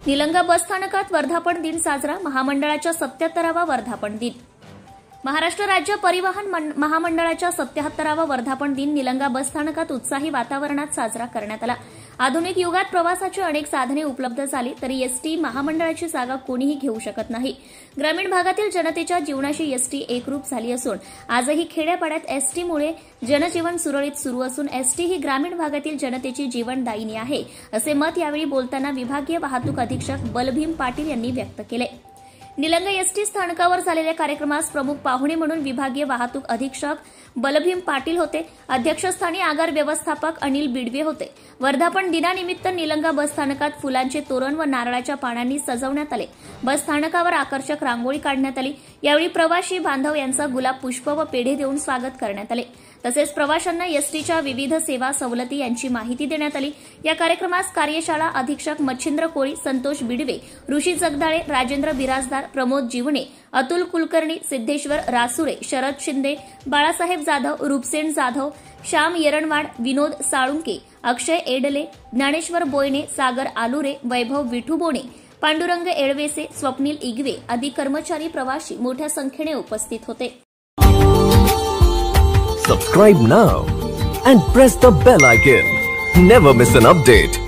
निलंगा बसस्थानकात वर्धापन दिन साजरा, महामंडळाच्या 77वा वर्धापन दिन। महाराष्ट्र राज्य परिवहन महामंडळाच्या 77वा वर्धापन दिन निलंगा बसस्थानकात उत्साही वातावरणात साजरा करण्यात आला। आधुनिक युगात प्रवासाची अनेक साधने उपलब्ध झाली तरी एसटी महामंडळाची जागा कोणीही घेऊ शकत नाही। ग्रामीण भागातील जनतेच्या जीवनाशी एसटी एकरूप झाली असून आजही खेड्यापाड्यात एसटीमुळे जनजीवन सुरळीत सुरू असून एसटी ही ग्रामीण भागातील जनतेची जीवनदायिनी आहे, असे मत यावेळी बोलताना विभागीय वाहतूक अधीक्षक बलभीम पाटील यांनी व्यक्त केले। निलंगा एसटी स्थानकावर झालेल्या कार्यक्रमास प्रमुख पाहुणे म्हणून विभागीय वाहतूक अधीक्षक बलभीम पाटील होते। अध्यक्षस्थानी आगार व्यवस्थापक अनिल बिडवे होते। वर्धापन दिनानिमित्त निलंगा बसस्थानकात फुलांचे तोरण व नारळाच्या पानांनी सजवण्यात आले। बसस्थानकावर आकर्षक रांगोळी काढण्यात आली। यावेळी प्रवासी बांधव यांचा गुलाब पुष्प व पेढे देऊन स्वागत करण्यात आले। तसेच प्रवाशांना एसटीच्या विविध सेवा सवलती यांची माहिती देण्यात आली। या कार्यक्रमास कार्यशाळा अधीक्षक मच्छिंद्र कोळी, संतोष बिडवे, ऋषी जगदाळे, राजेंद्र बिराजदार, प्रमोद जीवणे, अतुल कुलकर्णी, सिद्धेश्वर रासुरे, शरद शिंदे, बाळासाहेब जाधव, रूपसेन जाधव, श्याम येरणवाड, विनोद साळुंके, अक्षय एडले, ज्ञानेश्वर बोयणे, सागर आलुरे, वैभव विठुबोणे, पांडुरंग एळवेसे, स्वप्नील इगवे आदी कर्मचारी प्रवासी मोठ्या संख्येने उपस्थित होते। Subscribe now and press the bell icon. Never miss an update.